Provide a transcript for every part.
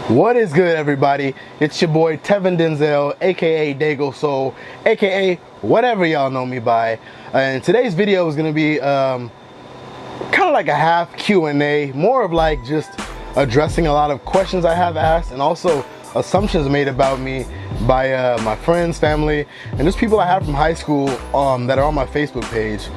What is good, everybody? It's your boy Tevin Denzel, aka DaygoSole, aka whatever y'all know me by. And today's video is gonna be kind of like a half Q&A, more of like just addressing a lot of questions I have asked and also assumptions made about me by my friends, family, and just people I have from high school that are on my Facebook page.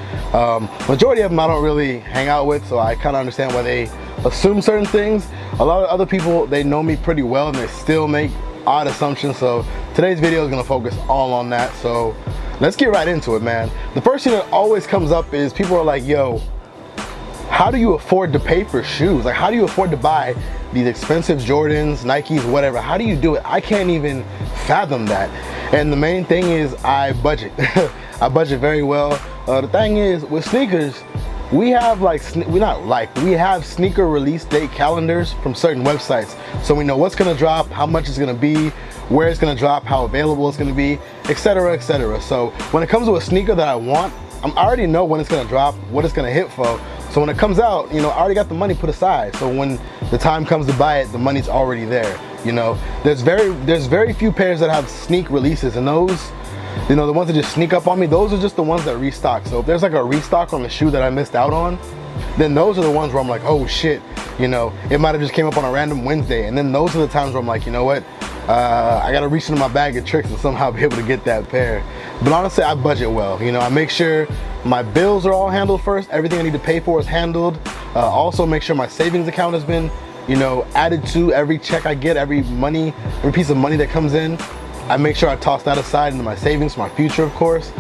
Majority of them I don't really hang out with, so I kind of understand why they assume certain things. A lot of other people, they know me pretty well and they still make odd assumptions. So today's video is gonna focus all on that. So let's get right into it, man. The first thing that always comes up is people are like, yo, how do you afford to pay for shoes? Like, how do you afford to buy these expensive Jordans, Nikes, whatever? How do you do it? I can't even fathom that. And the main thing is I budget. I budget very well. The thing is with sneakers, we have we have sneaker release date calendars from certain websites. So we know what's gonna drop, how much it's gonna be, where it's gonna drop, how available it's gonna be, etc., etc. So when it comes to a sneaker that I want, I already know when it's gonna drop, what it's gonna hit for. So when it comes out, you know, I already got the money put aside. So when the time comes to buy it, the money's already there. You know, there's very few pairs that have sneak releases, and those, you know, the ones that just sneak up on me, those are just the ones that restock. So if there's like a restock on the shoe that I missed out on, then those are the ones where I'm like, oh shit, you know, it might have just came up on a random Wednesday. And then those are the times where I'm like, you know what, I gotta reach into my bag of tricks and somehow be able to get that pair. But honestly, I budget well. You know, I make sure my bills are all handled first. Everything I need to pay for is handled. Also make sure my savings account has been, you know, added to every check I get, every piece of money that comes in. I make sure I toss that aside into my savings for my future, of course,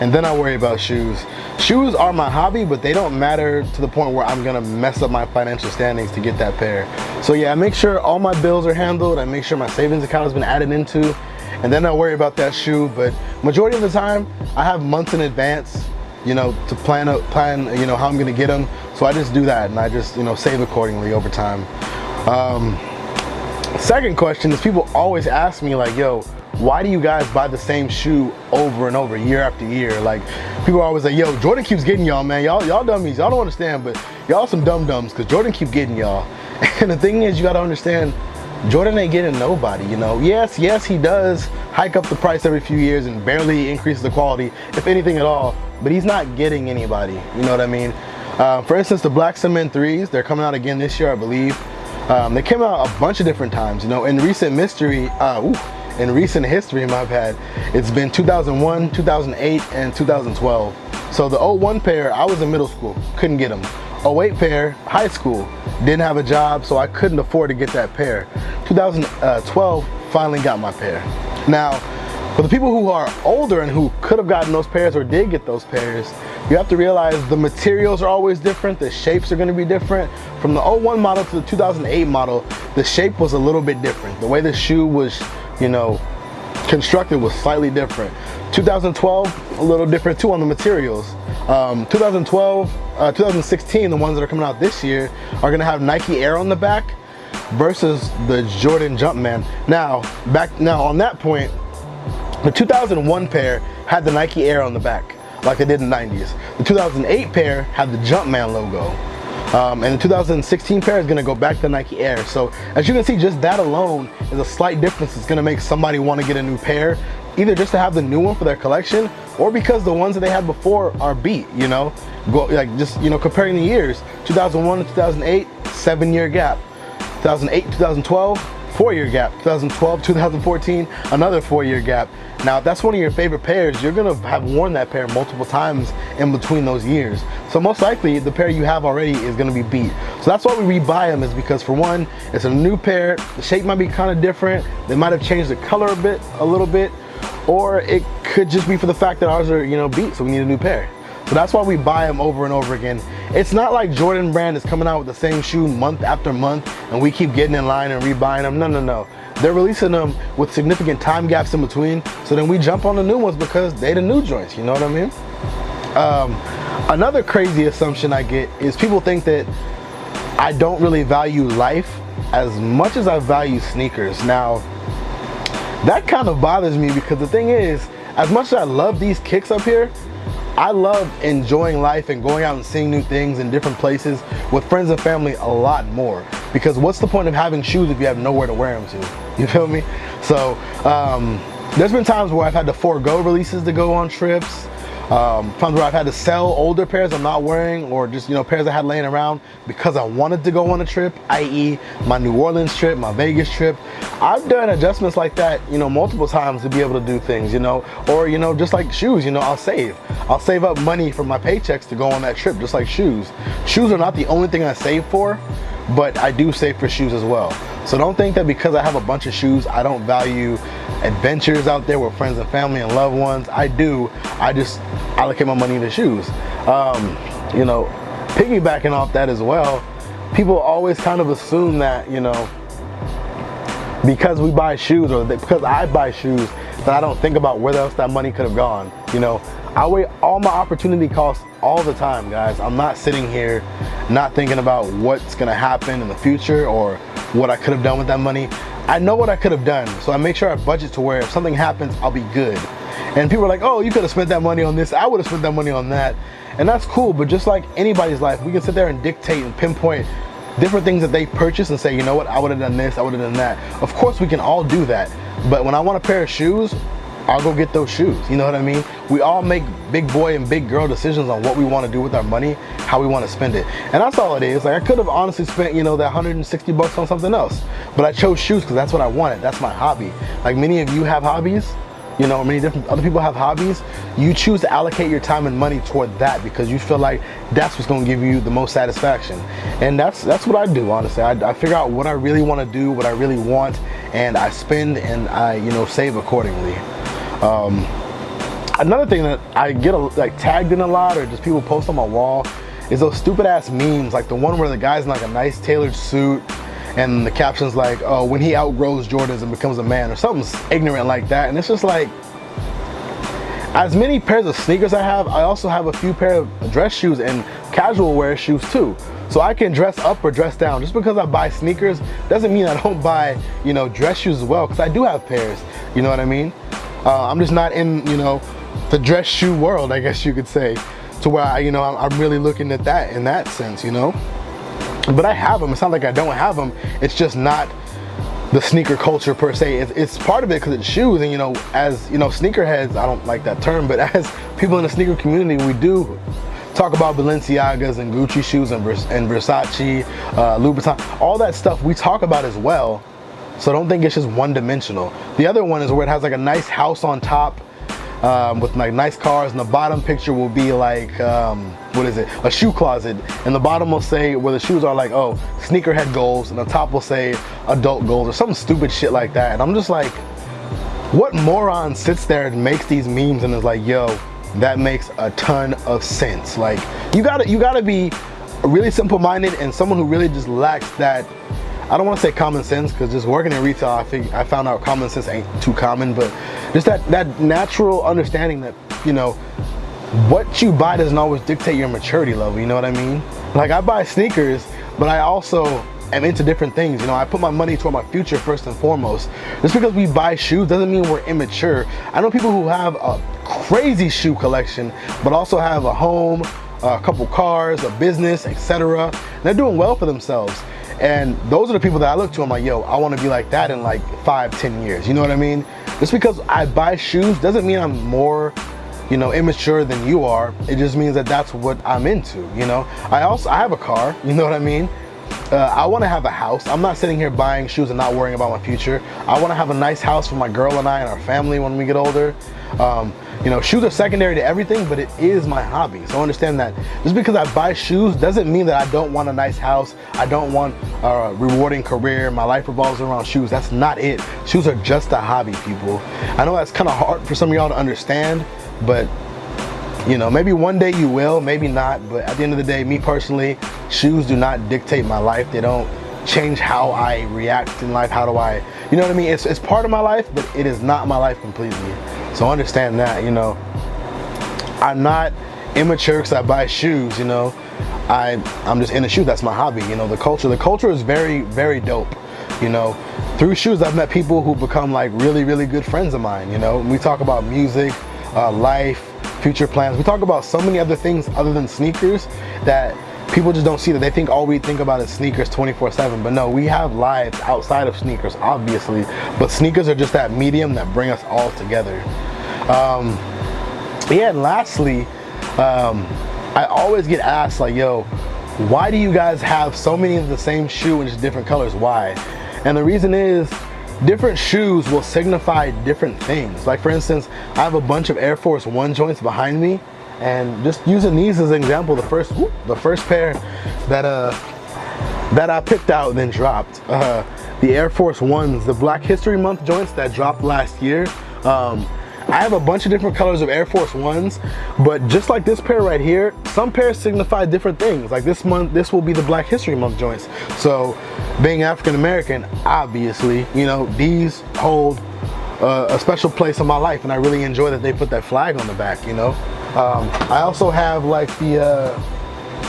and then I worry about shoes. Shoes are my hobby, but they don't matter to the point where I'm gonna mess up my financial standings to get that pair. So yeah, I make sure all my bills are handled. I make sure my savings account has been added into, and then I worry about that shoe. But majority of the time, I have months in advance, you know, to plan, you know, how I'm gonna get them. So I just do that, and I just, you know, save accordingly over time. Second question is, people always ask me like, yo, why do you guys buy the same shoe over and over, year after year? Like, people are always like, yo, Jordan keeps getting y'all, man. Y'all dummies, y'all don't understand, but y'all some dum-dums, because Jordan keep getting y'all. And the thing is, you gotta understand, Jordan ain't getting nobody, you know? Yes, he does hike up the price every few years and barely increase the quality, if anything at all, but he's not getting anybody, you know what I mean? For instance, the Black Cement 3s, they're coming out again this year, I believe. They came out a bunch of different times, you know, in recent history, my bad, it's been 2001, 2008, and 2012. So the 01 pair, I was in middle school, couldn't get them. 08 pair, high school, didn't have a job, so I couldn't afford to get that pair. 2012, finally got my pair. Now, for the people who are older and who could have gotten those pairs or did get those pairs, you have to realize the materials are always different, the shapes are gonna be different. From the 01 model to the 2008 model, the shape was a little bit different. The way the shoe was, you know, constructed was slightly different. 2012, a little different too on the materials. 2016, the ones that are coming out this year, are gonna have Nike Air on the back versus the Jordan Jumpman. Now on that point, the 2001 pair had the Nike Air on the back, like they did in the 90s. The 2008 pair had the Jumpman logo. And the 2016 pair is gonna go back to Nike Air. So as you can see, just that alone is a slight difference. It's gonna make somebody wanna get a new pair, either just to have the new one for their collection, or because the ones that they had before are beat, you know? Comparing the years, 2001 to 2008, 7-year gap. 2008, 2012, 4-year gap. 2012, 2014, another 4-year gap. Now, if that's one of your favorite pairs, you're gonna have worn that pair multiple times in between those years. So most likely, the pair you have already is gonna be beat. So that's why we rebuy them, is because for one, it's a new pair, the shape might be kind of different, they might have changed the color a little bit, or it could just be for the fact that ours are, you know, beat, so we need a new pair. So that's why we buy them over and over again. It's not like Jordan brand is coming out with the same shoe month after month and we keep getting in line and rebuying them. No. They're releasing them with significant time gaps in between, so then we jump on the new ones because they the new joints, you know what I mean? Another crazy assumption I get is people think that I don't really value life as much as I value sneakers. Now, that kind of bothers me because the thing is, as much as I love these kicks up here, I love enjoying life and going out and seeing new things in different places with friends and family a lot more. because what's the point of having shoes if you have nowhere to wear them to? You feel me? So there's been times where I've had to forego releases to go on trips. Times where I've had to sell older pairs I'm not wearing, or just, you know, pairs I had laying around because I wanted to go on a trip, i.e. my New Orleans trip, my Vegas trip. I've done adjustments like that, you know, multiple times to be able to do things, you know, or, you know, just like shoes, you know, I'll save up money from my paychecks to go on that trip, just like shoes. Shoes are not the only thing I save for, but I do save for shoes as well. So don't think that because I have a bunch of shoes, I don't value adventures out there with friends and family and loved ones. I do. I just allocate my money to shoes. You know, piggybacking off that as well, people always kind of assume that, you know, because we buy shoes, or because I buy shoes, that I don't think about where else that money could have gone. You know, I weigh all my opportunity costs all the time, guys. I'm not sitting here not thinking about what's gonna happen in the future or what I could have done with that money. I know what I could have done, so I make sure I budget to where if something happens, I'll be good. And people are like, oh, you could have spent that money on this, I would have spent that money on that. And that's cool, but just like anybody's life, we can sit there and dictate and pinpoint different things that they purchase and say, you know what, I would have done this, I would have done that. Of course, we can all do that. But when I want a pair of shoes, I'll go get those shoes. You know what I mean? We all make big boy and big girl decisions on what we want to do with our money, how we want to spend it. And that's all it is. Like, I could have honestly spent, you know, that 160 bucks on something else, but I chose shoes because that's what I wanted. That's my hobby. Like many of you have hobbies, you know, many different other people have hobbies. You choose to allocate your time and money toward that because you feel like that's what's going to give you the most satisfaction. And that's what I do, honestly. I figure out what I really want to do, what I really want, and I spend and I, you know, save accordingly. Another thing that I get like tagged in a lot, or just people post on my wall, is those stupid ass memes, like the one where the guy's in like a nice tailored suit and the caption's like, oh, when he outgrows Jordans and becomes a man, or something ignorant like that. And it's just like, as many pairs of sneakers I have, I also have a few pair of dress shoes and casual wear shoes too. So I can dress up or dress down. Just because I buy sneakers doesn't mean I don't buy, you know, dress shoes as well, because I do have pairs, you know what I mean? I'm just not in, you know, the dress shoe world, I guess you could say, to where I, you know, I'm really looking at that in that sense, you know. But I have them. It's not like I don't have them. It's just not the sneaker culture per se. It's part of it because it's shoes, and you know, as you know, sneakerheads, I don't like that term, but as people in the sneaker community, we do talk about Balenciagas and Gucci shoes and Versace, Louboutin, all that stuff we talk about as well. So don't think it's just one dimensional. The other one is where it has like a nice house on top with like nice cars, and the bottom picture will be like, what is it? A shoe closet. And the bottom will say where the shoes are like, oh, sneakerhead goals, and the top will say adult goals or some stupid shit like that. And I'm just like, what moron sits there and makes these memes and is like, yo, that makes a ton of sense. Like, you gotta be really simple-minded and someone who really just lacks that, I don't want to say common sense, because just working in retail, I found out common sense ain't too common, but just that natural understanding that, you know, what you buy doesn't always dictate your maturity level, you know what I mean? Like, I buy sneakers, but I also am into different things, you know. I put my money toward my future first and foremost. Just because we buy shoes doesn't mean we're immature. I know people who have a crazy shoe collection, but also have a home, a couple cars, a business, etc. They're doing well for themselves. And those are the people that I look to. I'm like, yo, I want to be like that in like 5-10 years. You know what I mean? Just because I buy shoes doesn't mean I'm more, you know, immature than you are. It just means that that's what I'm into, you know? I have a car, you know what I mean? I want to have a house. I'm not sitting here buying shoes and not worrying about my future. I want to have a nice house for my girl and I and our family when we get older. You know, shoes are secondary to everything, but it is my hobby. So understand that just because I buy shoes doesn't mean that I don't want a nice house. I don't want a rewarding career. My life revolves around shoes. That's not it. Shoes are just a hobby, people. I know that's kind of hard for some of y'all to understand, but you know, maybe one day you will, maybe not. But at the end of the day, me personally, shoes do not dictate my life. They don't change how I react in life. How do I, you know what I mean? It's part of my life, but it is not my life completely. So understand that, you know. I'm not immature because I buy shoes, you know. I'm just in the shoes. That's my hobby, you know. The culture is very, very dope, you know. Through shoes, I've met people who become like really, really good friends of mine, you know. We talk about music, life, future plans. We talk about so many other things other than sneakers that people just don't see that. They think all we think about is sneakers 24/7, but no, we have lives outside of sneakers, obviously, but sneakers are just that medium that bring us all together. Yeah, and lastly, I always get asked, like, yo, why do you guys have so many of the same shoe in just different colors? Why? And the reason is, different shoes will signify different things. Like, for instance, I have a bunch of Air Force One joints behind me, and just using these as an example, the first pair that I picked out and then dropped, the Air Force Ones, the Black History Month joints that dropped last year. I have a bunch of different colors of Air Force Ones, but just like this pair right here, some pairs signify different things. Like this month, this will be the Black History Month joints. So being African American, obviously, you know, these hold a special place in my life, and I really enjoy that they put that flag on the back, you know. I also have like the,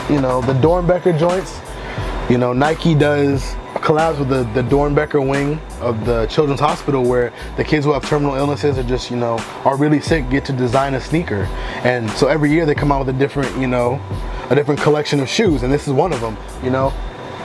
you know, the Dornbecker joints. You know, Nike does collabs with the Dornbecker wing of the Children's Hospital, where the kids who have terminal illnesses or just, you know, are really sick get to design a sneaker. And so every year they come out with a different, you know, a different collection of shoes, and this is one of them, you know.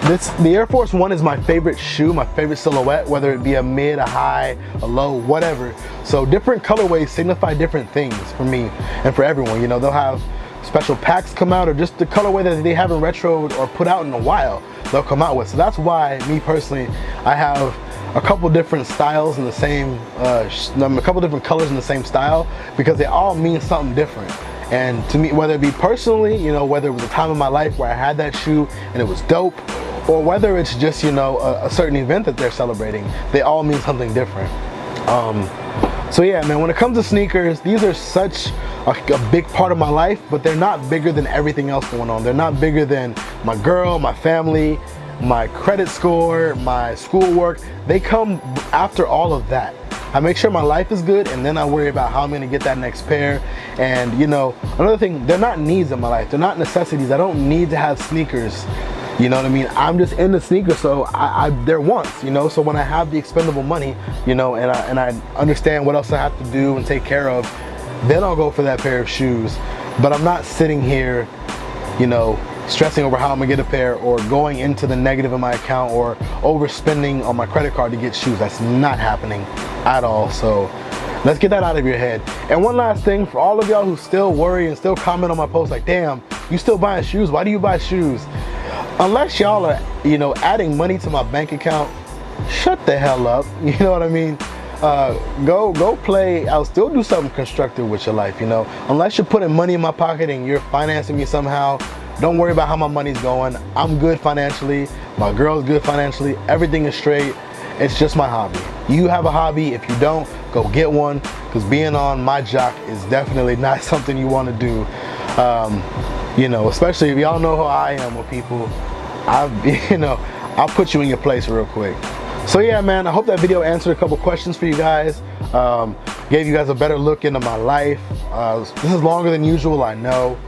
The Air Force One is my favorite shoe, my favorite silhouette, whether it be a mid, a high, a low, whatever. So different colorways signify different things for me and for everyone. You know, they'll have special packs come out, or just the colorway that they haven't retroed or put out in a while, they'll come out with. So that's why, me personally, I have a couple different styles in the same, a couple different colors in the same style, because they all mean something different. And to me, whether it be personally, you know, whether it was a time in my life where I had that shoe and it was dope, or whether it's just, you know, a certain event that they're celebrating, they all mean something different. So yeah, man, when it comes to sneakers, these are such a big part of my life, but they're not bigger than everything else going on. They're not bigger than my girl, my family, my credit score, my schoolwork. They come after all of that. I make sure my life is good, and then I worry about how I'm gonna get that next pair. And you know, another thing, they're not needs in my life. They're not necessities. I don't need to have sneakers. You know what I mean? I'm just in the sneakers, so they're wants, you know? So when I have the expendable money, you know, and I understand what else I have to do and take care of, then I'll go for that pair of shoes. But I'm not sitting here, you know, stressing over how I'm gonna get a pair, or going into the negative in my account, or overspending on my credit card to get shoes. That's not happening at all. So let's get that out of your head. And one last thing, for all of y'all who still worry and still comment on my posts like, damn, you still buying shoes? Why do you buy shoes? Unless y'all are, you know, adding money to my bank account, shut the hell up. You know what I mean? Go play. I'll still do something constructive with your life, you know. Unless you're putting money in my pocket and you're financing me somehow, don't worry about how my money's going. I'm good financially. My girl's good financially. Everything is straight. It's just my hobby. You have a hobby. If you don't, go get one, because being on my jock is definitely not something you want to do. You know, especially if y'all know who I am with people, I'll put you in your place real quick. So yeah, man, I hope that video answered a couple questions for you guys. Gave you guys a better look into my life. This is longer than usual, I know.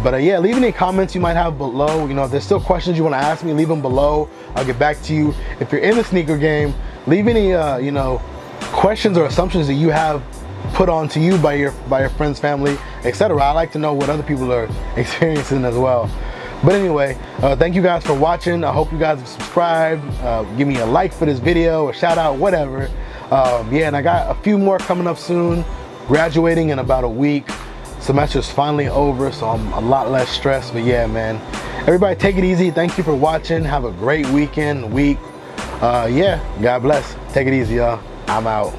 But yeah, leave any comments you might have below. You know, if there's still questions you want to ask me, leave them below. I'll get back to you. If you're in the sneaker game, leave any, you know, questions or assumptions that you have put onto you by your friends, family, etc. I like to know what other people are experiencing as well. But anyway, thank you guys for watching. I hope you guys have subscribed. Give me a like for this video, a shout out, whatever. Yeah, and I got a few more coming up soon. Graduating in about a week. Semester's finally over, so I'm a lot less stressed. But yeah, man, everybody take it easy. Thank you for watching. Have a great week. Yeah, God bless. Take it easy, y'all. I'm out.